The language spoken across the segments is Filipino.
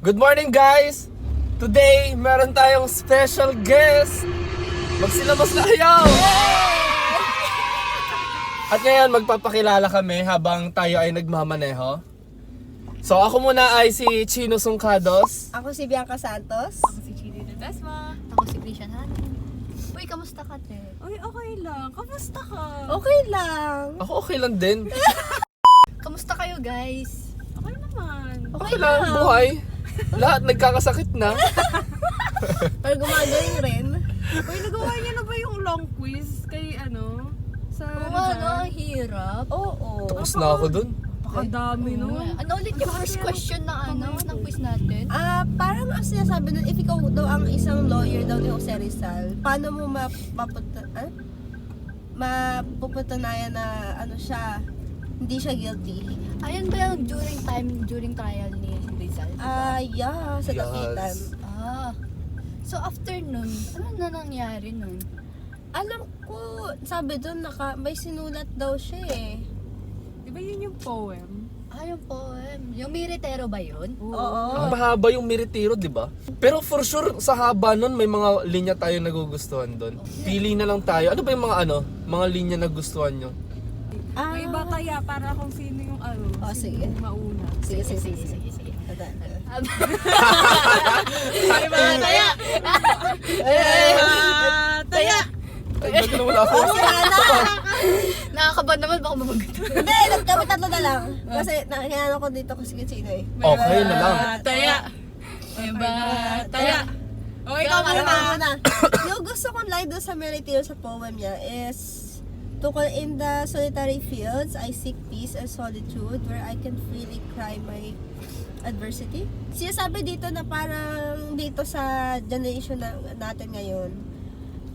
Good morning guys! Today, meron tayong special guest! Magsilabas na kayo! At ngayon, magpapakilala kami habang tayo ay nagmamaneho. So ako muna ay si Chino Sungkados. Ako si Bianca Santos. Ako si Chidi Ledesma. Ako si Christian Hanin. Uy, kamusta ka, te? Uy, okay lang. Kamusta ka? Okay lang. Ako okay lang din. Kamusta kayo, guys? Okay naman. Okay lang, buhay. Lahat nagkakasakit na. Pero gumagaling rin. Uy, nagawa niyo na ba yung long quiz kay sa Oo, ano, ang hirap. Oo. Tapos na ako dun. Pakadami Oo. nun. Ano ulit yung first question na ng quiz natin? Parang ang sinasabi nun, if ikaw daw ang isang lawyer daw ni Jose Rizal, paano mo mapupatunayan na siya, hindi siya guilty? Ayun ba yung during trial ni Rizal? Yeah, sa Yes. dakitan. So after nun, ano na nangyari nun? Alam ko, sabi doon, may sinulat daw siya eh. Di ba yun yung poem? Yung poem. Yung Miritero ba yun? Oo. Ang mahaba yung Miritiro, di ba? Pero for sure, sa haba nun, may mga linya tayo nagugustuhan dun. Pili na lang tayo. Ano ba yung mga linya na gustuhan nyo? May iba kaya para kung sino yung sige. yung mauna. Sige. Ay, mga taya! Taya! Ay, ba't na wala ako? Nakakabahan naman, baka mabagot. Hindi, kami tatlo na lang. Kasi nakikinan ako dito kasi sino eh. Okay na lang. Taya! Taya! O, ikaw muna. Yung gusto kong line doon sa Meritio sa poem niya is, "Tukol in the solitary fields, I seek peace and solitude where I can freely cry my adversity." Sinasabi dito na parang dito sa generation natin ngayon,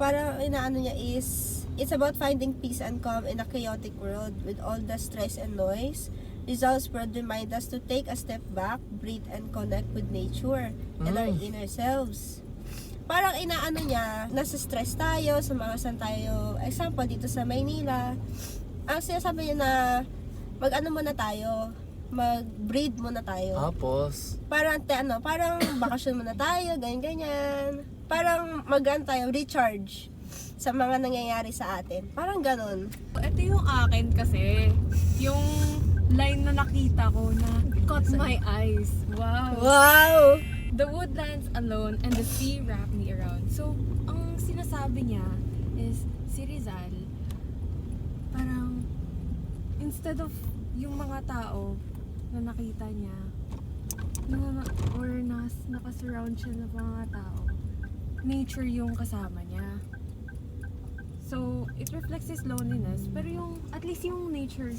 parang inaano niya is, it's about finding peace and calm in a chaotic world with all the stress and noise. Results would remind us to take a step back, breathe and connect with nature and our inner selves. Parang inaano niya, nasa stress tayo, sa mga saan tayo, example dito sa Maynila, ang sinasabi niya na mag-ano muna tayo, mag-breathe muna tayo. Tapos, Parang bakasyon muna tayo, ganyan-ganyan. Parang tayo, recharge sa mga nangyayari sa atin. Parang ganon. Ito yung akin kasi, yung line na nakita ko na caught my eyes. Wow! Wow! The woodlands alone and the sea wrap me around. So, ang sinasabi niya is, si Rizal, parang, instead of yung mga tao na nakita niya, nakasurround siya ng mga tao, nature yung kasama niya. So, it reflects his loneliness, pero yung, at least yung nature,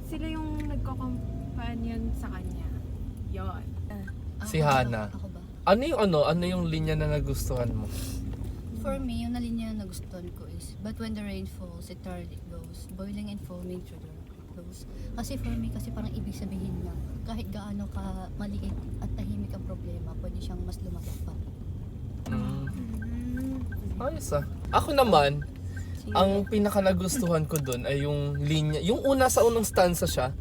sila yung nagko-companion sa kanya. Yon. Si Hana. Ako ba? Ano yung linya na nagustuhan mo? For me, yung nalinya na nagustuhan ko is, "But when the rain falls, eternally it goes, boiling and foaming through the close." Kasi for me, parang ibig sabihin na kahit gaano ka maliit at tahimik ang problema, pwede siyang mas lumaki pa. Ayos ah. Ako naman, ang pinaka nagustuhan ko dun ay yung linya, yung sa unang stanza siya.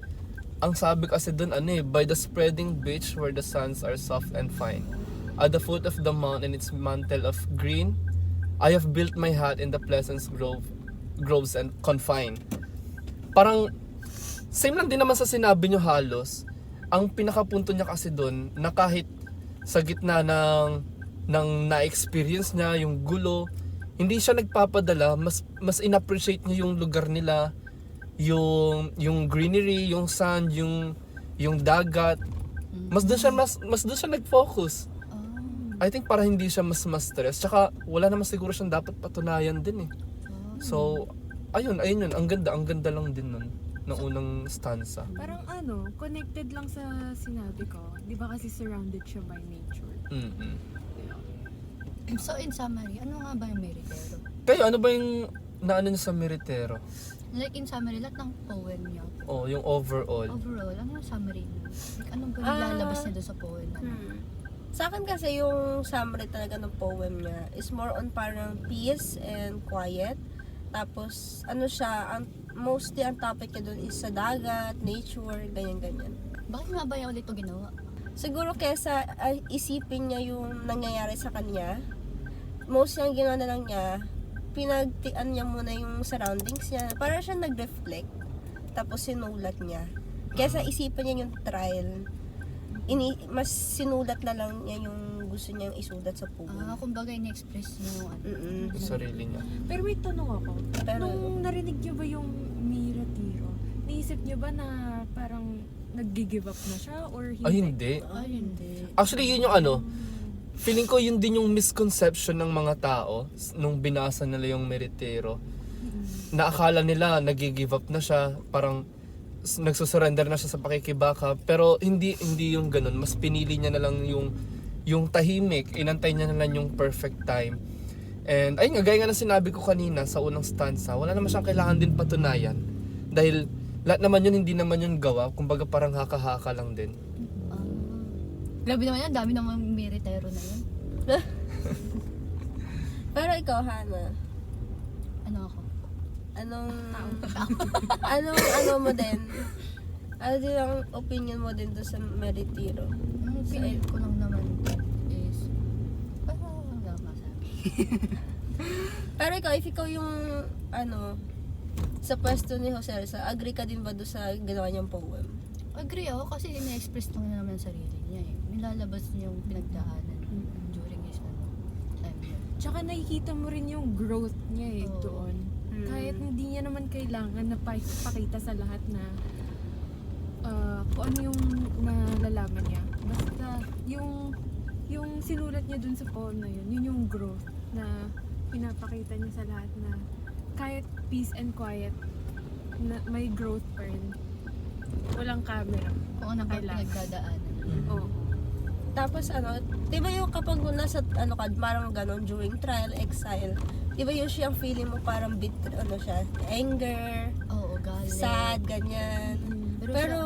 Ang sabi kasi dun by the spreading beach where the suns are soft and fine. At the foot of the mountain its mantle of green, I have built my hut in the pleasant groves and confine. Parang same lang din naman sa sinabi nyo halos. Ang pinakapunto niya kasi dun na kahit sa gitna ng na-experience niya, yung gulo, hindi siya nagpapadala, mas in-appreciate niya yung lugar nila, yung greenery, yung sand, yung dagat. Mas doon siya nag-focus. I think para hindi siya mas stress. Tsaka wala naman siguro siyang dapat patunayan din eh. So, ayun yun. Ang ganda lang din nun ng unang stanza. Parang connected lang sa sinabi ko. Di ba kasi surrounded siya by nature. So in summary, ano nga ba yung Meritero? Kayo, ano ba yung naano niya sa Meritero? Like in summary, lahat ng poem niya. Oh, yung overall. Overall, ano yung summary niya? Like anong ba nilalabas niya doon sa poem na? Sa akin kasi yung summary talaga ng poem niya is more on parang peace and quiet. Tapos, mostly ang topic niya doon is sa dagat, nature, ganyan-ganyan. Bakit nga ba yung ulit ito ginawa? siguro kesa isipin niya yung nangyayari sa kanya, most yung ginawa na lang niya, pinagtian niya muna yung surroundings niya. Para siya nag-reflect. Tapos sinulat niya. Kesa isipin niya yung trial, mas sinulat na lang niya yung gusto niyang isulat sa poem. Kumbaga in-express niyo Mm-mm. Sarili niya. Pero may tanong ako. Pero, Nung narinig niyo ba yung Mira Tiro, naisip niyo ba na parang nag-give up na siya or hindi? Ay, hindi. Ay, hindi. Actually, yun yung ano, feeling ko yun din yung misconception ng mga tao nung binasa nila yung Meritero. Na akala nila nag-give up na siya, parang nagsusurrender na siya sa pakikibaka, pero hindi yung ganun. Mas pinili niya na lang yung tahimik, inantay niya na lang yung perfect time. And ayun nga, gaya nga ng sinabi ko kanina sa unang stanza, wala naman siyang kailangan din patunayan. Dahil lahat naman yun, hindi naman yun gawa, kumbaga parang haka-haka lang din. Grabe naman yan, dami namang Meritero na yun. pero ikaw, Hana, Ano ako? ano mo din? Ano din ang opinion mo din doon sa Meritero? Ang opinion ko lang naman is, parang wala masabi. Pero ikaw, if ikaw yung, sa pwesto ni Jose Rizal, agree ka din ba doon sa ginawa niyang poem? Agree ako kasi ina-express lang naman ang sarili niya eh. Nilalabas niya yung pinagdaanan during his time niya. Tsaka nakikita mo rin yung growth niya Oo. doon. Mm. Kahit hindi niya naman kailangan na pakita sa lahat na kung ano yung nalalaman niya. Basta yung sinulat niya dun sa poem na yun yung growth na pinapakita niya sa lahat na kahit peace and quiet, na may growth pa rin. Walang camera. Kung ano pa Kailangan. pinagdadaanan. Oo. Tapos di ba yung kapag nasa parang ganon during trial, exile, di ba yung siyang feeling mo parang anger, Oo, galit. sad, ganyan. Pero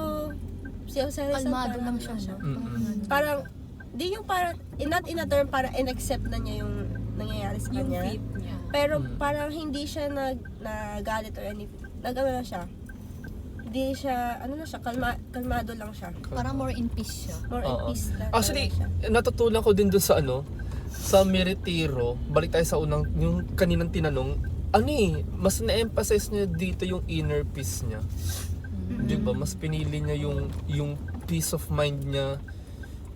si Jose Rizal kalmado parang lang siya, no? Parang, di yung parang, not in a term, parang in-accept na niya yung nangyayari sa Yung kanya. faith niya. Pero parang hindi siya nagalit or anything. Na siya. Hindi siya, kalmado lang siya. Parang more in peace siya. More in Oo. peace na Actually, siya. natutunan ko din dun sa sa Meritero, balik tayo sa yung kaninang tinanong, mas na-emphasize niya dito yung inner peace niya. Di ba? Mas pinili niya yung peace of mind niya.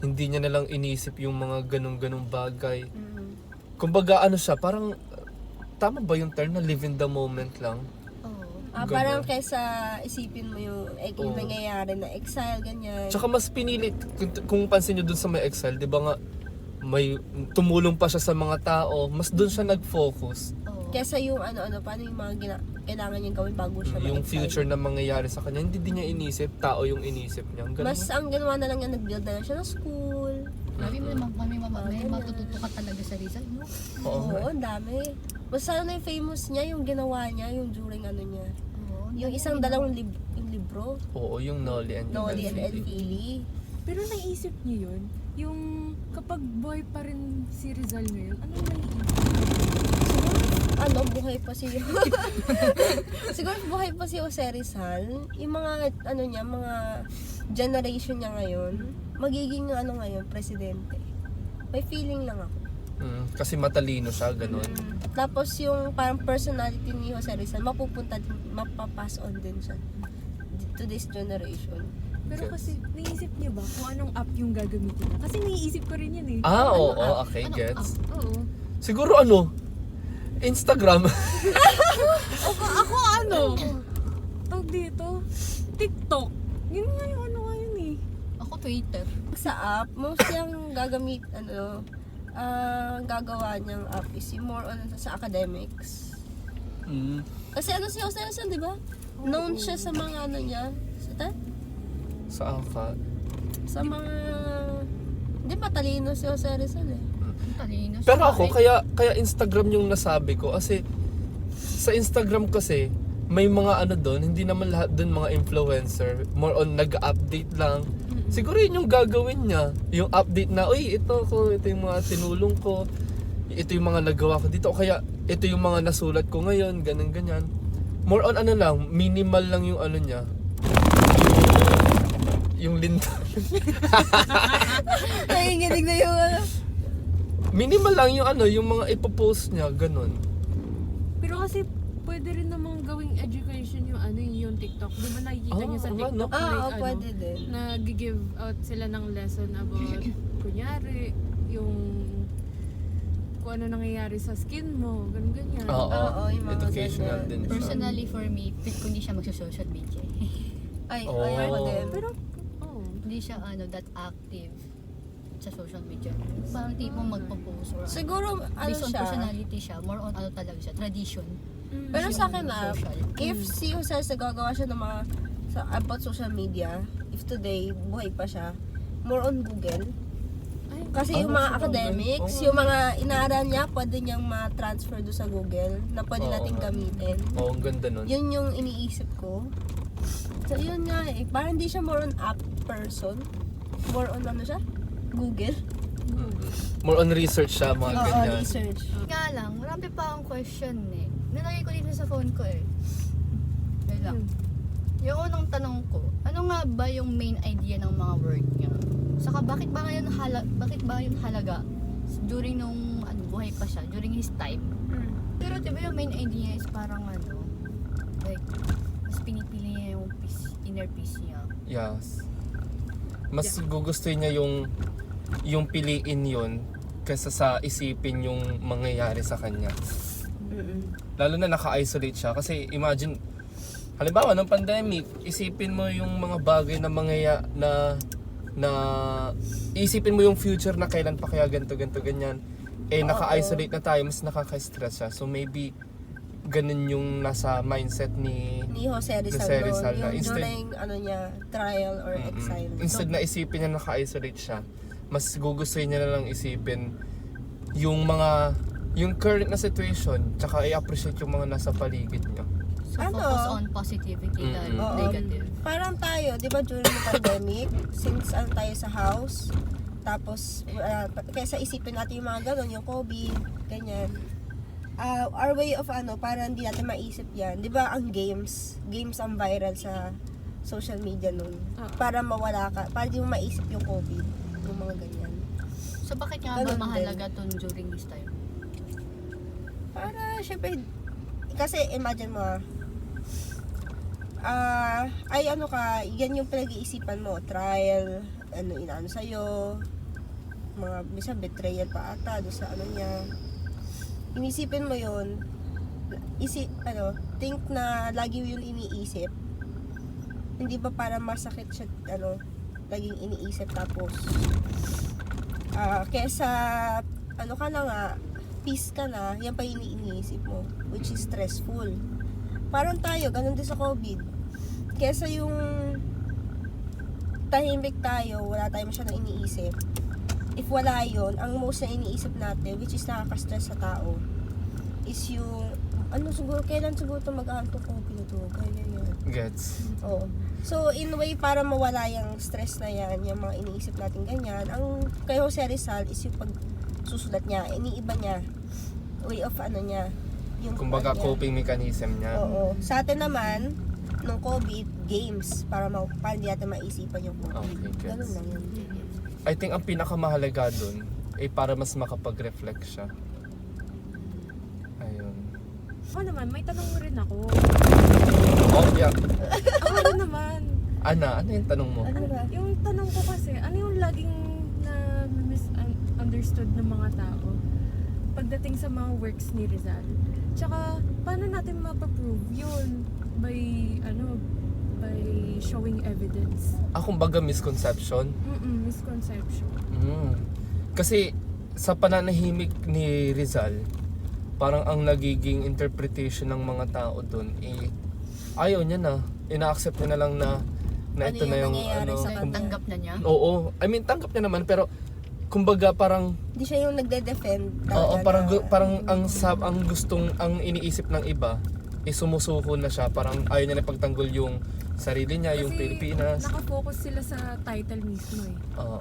Hindi niya nalang inisip yung mga ganong-ganong bagay. Kumbaga siya, parang tama ba yung term na live in the moment lang? Oo. Ganon. Parang kaysa isipin mo yung Oo. nangyayari na exile, ganyan. Tsaka mas pinili, kung pansin nyo dun sa may Excel, di ba nga, may tumulong pa siya sa mga tao, mas dun siya nag-focus. Oo. Kesa yung paano yung mga kailangan niyang gawin bago siya Yung ma-exile. future na mangyayari sa kanya, hindi din niya inisip, tao yung inisip niya. Ganun. Mas ang ginawa na lang niya, nag-build na lang siya ng school. May matututo ka talaga sa Rizal, no? Oo. Oo, ang dami. Mas na yung famous niya, yung ginawa niya, yung during niya. Oo. Yung isang dalawang libro, Oo, yung Nolly and Nolly and Elfie. Elfie. Pero naisip niyo yun? Yung kapag boy pa rin si Rizal ngayon, ano naiisip? Buhay pa si siguro buhay pa si Jose Rizal, yung mga mga generation niya ngayon, magiging ngayon presidente. May feeling lang ako. Kasi matalino siya, ganun. Tapos yung parang personality ni Jose Rizal mapapass on din siya to this generation. Pero Gets. kasi naisip niyo ba kung anong app yung gagamitin niya? Kasi naiisip ko rin yan eh. Oo, Ano, okay, gets. Oo. Siguro Instagram. Ako tawag dito? TikTok. Yun nga yung ngayon eh. Ako Twitter. Sa app, most yung gagawa niyang app is yung more on sa academics. Kasi si Jose Rizal, di ba? Known siya sa mga niya. Sa AFA. Sa mga... Hindi matalino si Jose Rizal eh. Talino siya. Pero ako, kaya Instagram yung nasabi ko. Kasi sa Instagram kasi, may mga doon, hindi naman lahat doon mga influencer. More on nag-update lang. Siguro yun yung gagawin niya. Yung update na, ito yung mga tinulong ko. Ito yung mga nagawa ko dito. O kaya, ito yung mga nasulat ko ngayon, ganyan. More on lang, minimal lang yung niya. yung linta. Nanginginig na yung ano. Minimal lang yung ano, yung mga ipopost niya, ganun. Pero kasi pwede rin namang gawing education yung ano yung TikTok. Di ba nakikita niyo sa nga, TikTok? no? Oo, pwede din. Nag-give out sila ng lesson about, kunyari, yung kung ano nangyayari sa skin mo, ganyan. Oo, Oo, yung mga educational ganyan. din siya. Personally for me, fit ko hindi siya magsa-social media. Ay, Oo. ayaw ko din. Pero, oh, Hindi siya that active sa social media. Parang tipong magpo-post or Siguro, ano based on siya. personality siya, more on talaga siya, tradition. Pero Yung sa akin social. if si Jose gagawa siya ng mga about social media, if today, buhay pa siya, more on Google. ay, Kasi yung mga academics, yung mga inaaral niya, pwede niyang ma-transfer doon sa Google na pwede Oo nating nga. gamitin. Oo, ang ganda nun. Yun yung iniisip ko. So yun nga eh, parang hindi siya more on app person. More on ano siya? Google? More on research siya, mga Oo, ganyan. research. Nga lang, marami pa akong question eh. Nilagay ko dito sa phone ko eh. Wait lang. Yung unang tanong ko, ano nga ba yung main idea ng mga work niya? Saka bakit ba yun halaga during nung buhay pa siya, during his time? Pero diba yung main idea is parang like, mas pinipili niya yung inner peace niya. Yes. Mas gugustuhin niya yung piliin yun kaysa sa isipin yung mangyayari sa kanya. Lalo na naka-isolate siya kasi imagine halimbawa ng pandemic, isipin mo yung mga bagay na na isipin mo yung future na kailan pa kaya ganito ganyan. Naka-isolate na tayo, mas nakaka-stress siya. So maybe ganun yung nasa mindset ni Jose Rizal, Jose Rizal noon, na yung instead- during ano niya, trial or exile. Instead na isipin niya naka-isolate siya, mas gugustuhin niya na lang isipin yung current na situation, tsaka i-appreciate yung mga nasa paligid niya. So Ano? focus on positivity than Oo. negative. Parang tayo, di ba during the pandemic, since tayo sa house, tapos kaysa isipin natin yung mga ganun, yung COVID, ganyan. Our way of parang hindi natin maisip yan. Di ba ang games ang viral sa social media nun. Para mawala ka, para di mo maisip yung COVID, yung mga ganyan. So bakit nga ba Ganun din. mahalaga to during this time? Para, syempre, kasi imagine mo, yan yung pinag-iisipan mo, trial, inaano sa'yo, mga, bisa betrayal pa ata, doon sa ano niya. Inisipin mo yun, think na lagi yun iniisip. Hindi ba para masakit siya, laging iniisip tapos, kesa, ka na nga, peace ka na, yan pa yung iniisip mo, which is stressful. Parang tayo, ganun din sa COVID. Kesa yung tahimik tayo, wala tayong masyadong iniisip. If wala yun, ang most na iniisip natin, which is nakaka-stress sa tao, is yung, kailan siguro ito mag-aantong COVID na ito, ganyan. Gets? Oo. So, in a way, para mawala yung stress na yan, yung mga iniisip natin ganyan, ang kay Jose Rizal is yung pagsusulat niya, iniiba niya, way of niya, yung Kumbaga niya. coping mechanism niya. Oo. Sa atin naman, nung COVID, games, para hindi natin maisipan yung COVID. Okay, gets. Ganun lang yun. I think ang pinakamahalaga dun ay para mas makapag-reflect siya. Ayun. ako naman, may tanong rin ako. Oh, yeah. Ako rin naman. Ano yung tanong mo? Ano ba? Yung tanong ko kasi, ano yung laging na misunderstood ng mga tao pagdating sa mga works ni Rizal? Tsaka, paano natin mapaprove yun by showing evidence? Kumbaga misconception. Misconception. Kasi sa pananahimik ni Rizal, parang ang nagiging interpretation ng mga tao doon ayaw niya na. Ina-accept niya na lang na ito Ano na yung yung nangyayari sa kanya? Tanggap na niya? Oo. I mean, tanggap niya naman pero kumbaga parang Hindi siya yung nagde-defend. oo, talaga parang na- ang iniisip ng iba isusuko na siya. Parang ayaw niya na pagtanggol yung sarili niya, yung Kasi Pilipinas. nakafocus sila sa title mismo eh. Oo.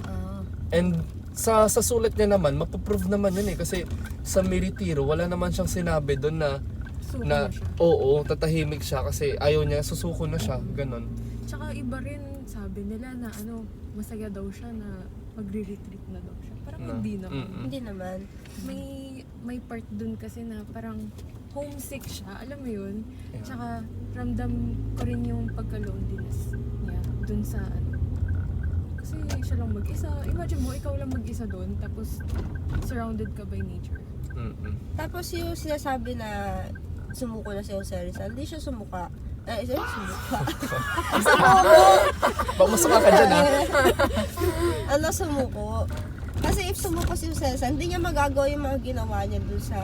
Ah. And sa sulat niya naman, mapoprove naman yun eh. Kasi sa Militiro, wala naman siyang sinabi doon na Suko na na siya. oo, tatahimik siya kasi ayaw niya, susuko na siya, ganon. Tsaka iba rin sinasabi nila na masaya daw siya na magre-retreat na daw siya. Parang No. hindi naman. Mm-mm. Hindi naman. May part dun kasi na parang homesick siya, alam mo yun? Yeah. Tsaka ramdam ko rin yung pagka-loneliness niya dun sa kasi siya lang mag-isa. Imagine mo, ikaw lang mag-isa dun, tapos surrounded ka by nature. Mm-mm. Tapos yung sinasabi na sumuko na si Jose Rizal, hindi siya sumuka. Sumuka. Baka masama ka dyan, Sumuko. Kasi if sumuko si Jose Rizal, hindi niya magagawa yung mga ginawa niya dun sa,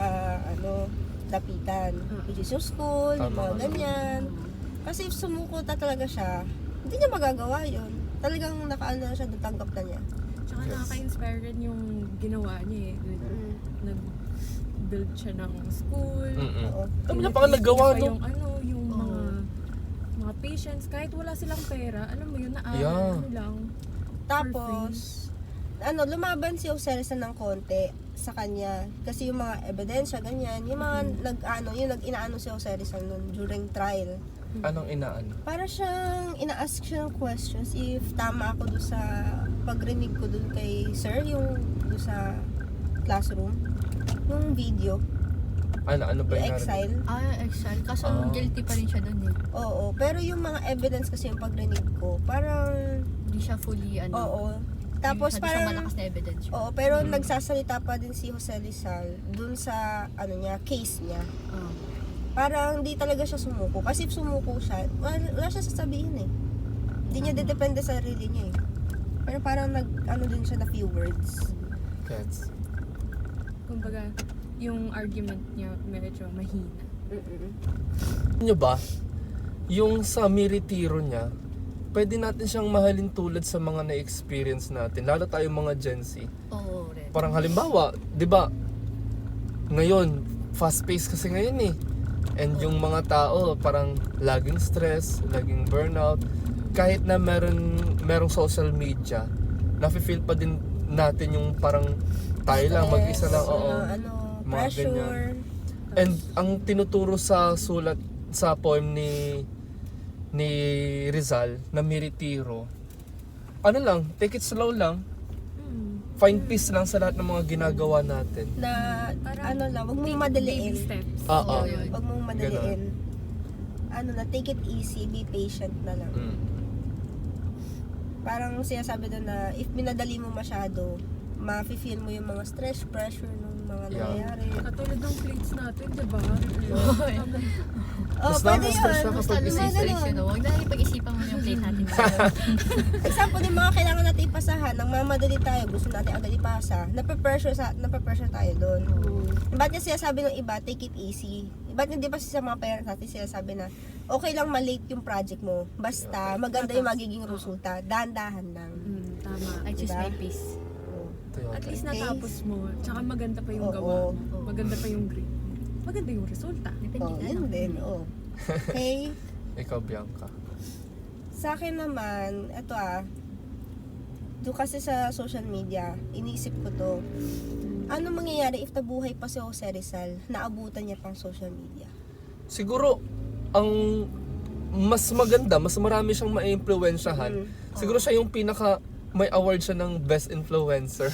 dapitan. Which is yung school, yung mga Tama. ganyan. Kasi if sumuko talaga siya, hindi niya magagawa yun. Talagang nakaano na siya, natanggap na niya. Tsaka Yes. nakaka-inspire rin yung ginawa niya eh. Nag-build siya ng school. Mm-mm. Oo. Dami niya pa nga nagawa, Pa no? yung yung Oo. mga patients, kahit wala silang pera, alam mo yun, Yeah. lang. Tapos, lumaban si Jose Rizal ng konti sa kanya. Kasi yung mga ebidensya, ganyan, yung mga nag-inaano si Jose Rizal nun during trial. Anong inaan? Para siyang ina-ask siya ng questions if tama ako doon sa pagrinig ko doon kay sir, yung doon sa classroom, yung video, Ano ba yung yung exile. Exile. Kaso Ah. guilty pa rin siya dun eh. Oo, pero yung mga evidence kasi yung pagrinig ko, parang, Hindi siya fully oo. Tapos masyado siyang parang, malakas na evidence. oo, pero nagsasalita pa din si Jose Rizal doon sa, case niya. Parang hindi talaga siya sumuko. Kasi if sumuko siya, wala siya sasabihin eh. Hindi niya depende sa sarili niya eh. Pero parang din siya na few words. Gets. Kumbaga, yung argument niya medyo mahina. Nyo ba, yung sa Miritiro niya, pwede natin siyang mahalin tulad sa mga na-experience natin, lalo tayong mga Gen Z. Oo, rin. Parang halimbawa, di ba, ngayon, fast-paced kasi ngayon eh. And yung mga tao, parang laging stress, laging burnout. Kahit na merong social media, nafe-feel pa din natin yung parang tayo lang, mag-isa lang, oo. Mga Pressure. And ang tinuturo sa sulat sa poem ni Rizal na Miritiro, ano lang, take it slow lang, find peace lang sa lahat ng mga ginagawa natin. Na, Parang wag mong baby madaliin. steps. Oo. yun. Wag mong madaliin. Take it easy, be patient na lang. Mm. Parang sinasabi doon na if minadali mo masyado, ma-feel mo yung mga stress, pressure ng mga Yeah. nangyayari. Katulad ng plates natin, di ba? Oh, Mas pwede nakaka-stress yun. siya Basta kapag Mga stress ganun. yun. Huwag na ipag-isipan mo yung plate natin. Example, yung mga kailangan natin ipasahan, nang mamadali tayo, gusto natin agad ipasa, nape-pressure tayo doon. Ba't niya sinasabi ng iba, take it easy? Ba't hindi pa sa mga parents natin sinasabi na, okay lang malate yung project mo, basta maganda yung magiging resulta, dahan-dahan lang. Tama. I choose Diba? my peace. At least Okay. natapos mo, tsaka maganda pa yung Oo. gawa mo, maganda pa yung grade, maganda yung resulta. Depende Oh, ka yun lang. din, Okay. Ikaw, Bianca. Sa akin naman, ito doon kasi sa social media, iniisip ko to, ano mangyayari if nabuhay pa si Jose Rizal, naabutan niya pang social media? Siguro, ang mas maganda, mas marami siyang ma-influensyahan. Siguro siya yung pinaka may award siya ng best influencer.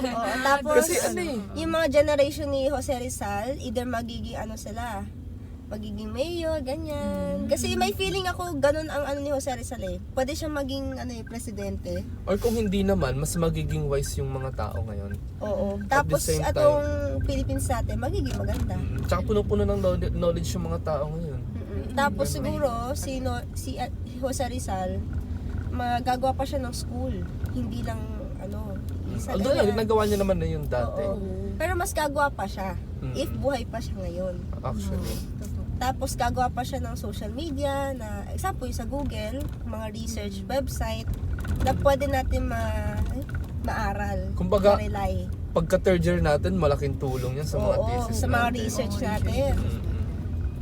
Oo, tapos, Kasi ano eh, yung mga generation ni Jose Rizal, either magiging magiging mayor, ganyan. Kasi may feeling ako, ganun ang ni Jose Rizal eh. Pwede siya maging presidente. or kung hindi naman, mas magiging wise yung mga tao ngayon. Oo. At the Tapos, same time- atong Philippines natin, magiging maganda. Tsaka puno-puno ng knowledge yung mga tao ngayon. Tapos siguro, si Jose Rizal, magagawa pa siya ng school. Hindi lang, isa Although nagawa niya naman na yun dati. Oo. Pero mas gagawa pa siya. If buhay pa siya ngayon. Actually. Tapos gagawa pa siya ng social media na, example, sa Google, mga research website, na pwede natin maaral, Kumbaga, ma-rely. Pagka third year natin, malaking tulong yan sa mga Oo, thesis sa mga natin. research natin.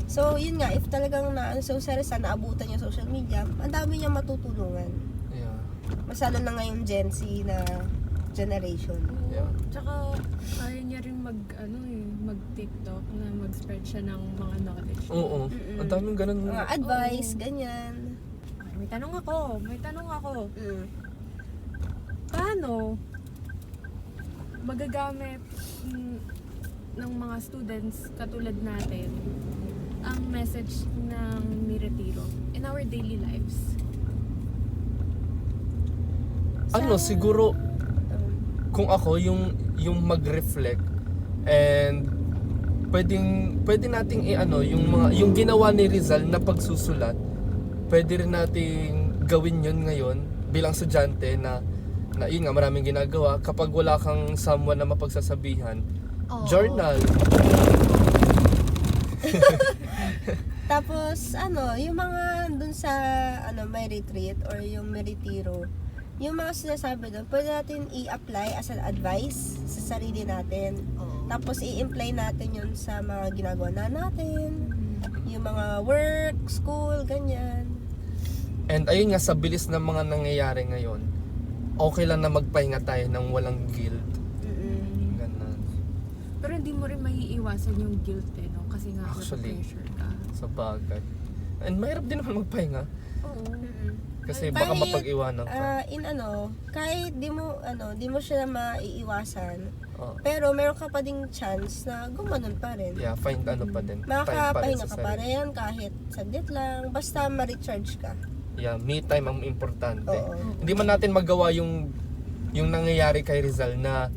So, yun nga, if talagang so Rizal, naabutan yung social media, ang dami niyang matutulungan. Yeah. Masalo na ngayon Gen Z na generation. Yeah. Tsaka, kaya niya rin mag-TikTok na mag-spread siya ng mga knowledge. Oo. Ang daming ganun. Mga advice, ganyan. May tanong ako. Mm. Paano magagamit ng mga students katulad natin ang message ng Mi Retiro in our daily lives? Ano, siguro, kung ako, yung mag-reflect and pwede nating yung ginawa ni Rizal na pagsusulat, pwede rin nating gawin yun ngayon bilang estudyante na yun nga, maraming ginagawa. Kapag wala kang someone na mapagsasabihan, Oo. journal. Tapos, yung mga dun sa, may retreat or yung may retiro, yung mga sinasabi doon, pwede natin i-apply as an advice sa sarili natin. Oo. Tapos, i-imply natin yun sa mga ginagawa na natin, yung mga work, school, ganyan. And ayun nga, sa bilis ng mga nangyayari ngayon, okay lang na magpahinga tayo ng walang guilt. Mm-mm. Ganun. Pero hindi mo rin maiiwasan yung guilt no? Kasi nga Actually. pressure ka. Sa bagay. And mahirap din naman magpahinga. Oo. Mm-mm. Kasi baka Kahit, mapag-iwanan ka. kahit di mo siya maiiwasan, Oh. pero meron ka pa ding chance na gumanon pa rin. Yeah, find ano pa din. Time pa rin Makakapahinga sa ka pa sarili. rin kahit saglit lang, basta ma-recharge ka. Yeah, me time ang importante. Oo. Hindi man natin magawa yung nangyayari kay Rizal na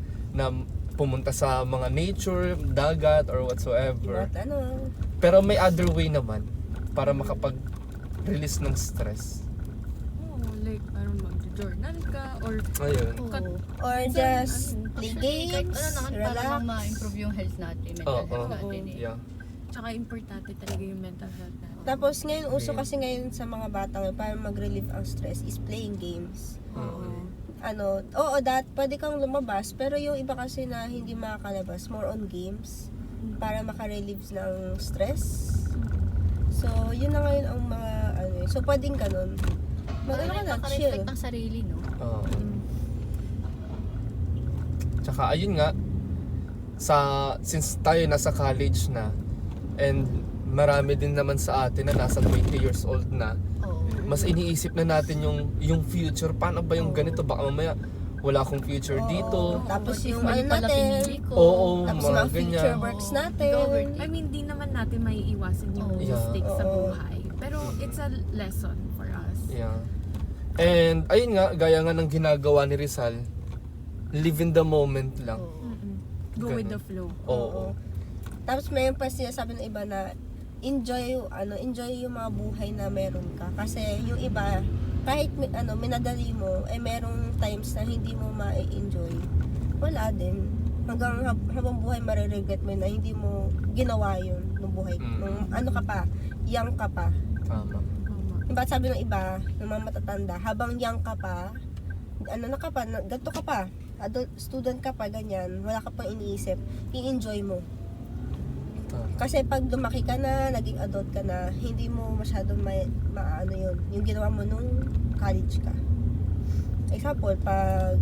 pumunta sa mga nature, dagat or whatsoever. But Pero may other way naman para makapag-release ng stress. Oo, like parang mag-journal ka or Ayun. Oo. or just play Actually, kahit games, ano naman para lang relax. ma-improve yung health natin, mental Oo. health natin eh. Yeah. tsaka importante talaga yung mental health natin. Tapos ngayon, uso Yeah. kasi ngayon sa mga bata ngayon, para mag-relieve ang stress is playing games. Mm. Pwede kang lumabas, pero yung iba kasi na hindi makakalabas, more on games, para makarelieve ng stress. So, yun na ngayon ang mga, so pwedeng ganun. Para rin Chill. maka-reflect ng sarili, no? Oo. Tsaka ayun nga, since tayo nasa college na and marami din naman sa atin na nasa 20 years old na, Oo. mas iniisip na natin yung future. Paano ba yung ganito? Baka mamaya wala akong future Oo. dito. Tapos What if yung mali pala natin, pinili ko? Oo, tapos mga mga future ganyan. works Oo. natin. Overthink. I mean, di naman natin maiiwasan yung Oo. Yeah. mistakes sa Oo. buhay. Pero it's a lesson for us. Yeah. And ayun nga, gaya nga ng ginagawa ni Rizal, live in the moment lang. Oo. Go with Ganun. the flow. Oo. Tapos mayroon pa sinasabi ng iba na enjoy yung mga buhay na meron ka. Kasi yung iba, kahit minadali mo, merong times na hindi mo ma-enjoy. Wala din. Habang buhay mariregret mo na hindi mo ginawa yun nung buhay. Nung ka pa, young ka pa. Tama. Tama. Diba sabi ng iba, ng mga matatanda, habang young ka pa, ganito ka pa, adult student ka pa, ganyan, wala ka pang iniisip, i-enjoy mo. Tama. Kasi pag lumaki ka na, naging adult ka na, hindi mo masyadong maano yun, yung ginawa mo nung college ka. Example, pag,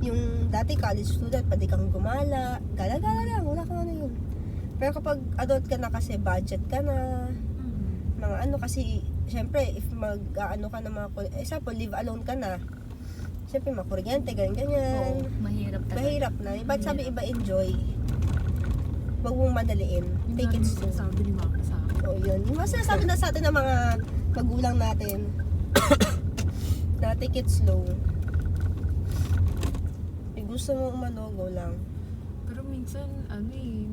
yung dati college student, pwede kang gumala, gala-gala lang, wala kang ano yun. Pero kapag adult ka na kasi, budget ka na, mga kasi, syempre, if ka na mga, example, live alone ka na, syempre, mga kuryente, ganyan-ganyan. Oo. Mahirap talaga. Mahirap na. Ba't sabi iba enjoy? Huwag mong madaliin. Take it slow. Sabi ni mama sa akin. O yun. Yung mga sinasabi na sa atin ng mga magulang natin. Na take it slow. If gusto mo go lang. Pero minsan,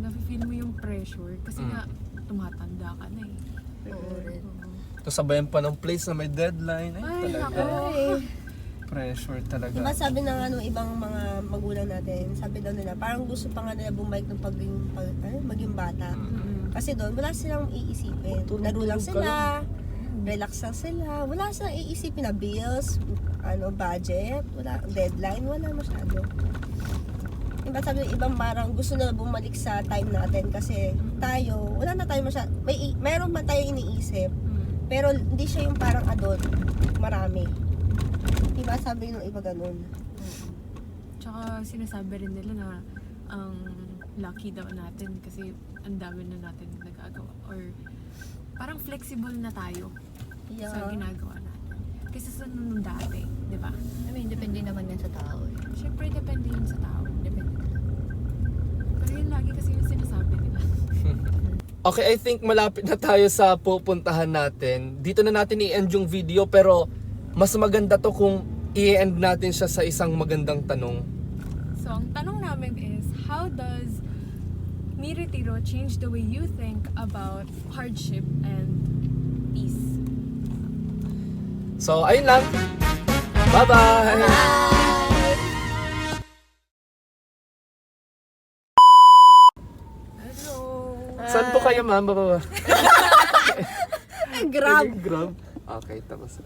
nafe-feel mo yung pressure kasi nga tumatanda ka na eh. Oo, rin. Tapos sabayan pa ng place na may deadline. Ay, Talaga. nako. Ay. Pressure talaga. Diba sabi ng ibang mga magulang natin, sabi daw nila, parang gusto pa nga nila bumalik ng maging bata. Kasi doon, wala silang iisipin. Laro lang sila, relax lang sila, wala silang iisipin na bills, budget, wala, deadline, wala masyado. Diba sabi ng ibang parang gusto na bumalik sa time natin kasi tayo, wala na tayo masyado, meron man tayo iniisip, pero hindi siya yung parang adult, marami. Diba sabi ng iba ganun? Tsaka sinasabi rin nila na ang lucky daw natin kasi ang dami na natin nagagawa or parang flexible na tayo. Yeah. sa ginagawa natin. Kaysa sa nung dati, di ba? I mean, depende naman yan sa tao eh. Siyempre, depende yun sa tao. Depende talaga. Pero yun lagi kasi yung sinasabi nila. Okay, I think malapit na tayo sa pupuntahan natin. Dito na natin i-end yung video pero mas maganda to kung i-end natin siya sa isang magandang tanong. So, ang tanong namin is, how does Mi Retiro change the way you think about hardship and peace? So, ayun lang. Bye-bye! Hello! Saan po kayo, ma'am? Baba. Grab. Grab. Okay, tapos.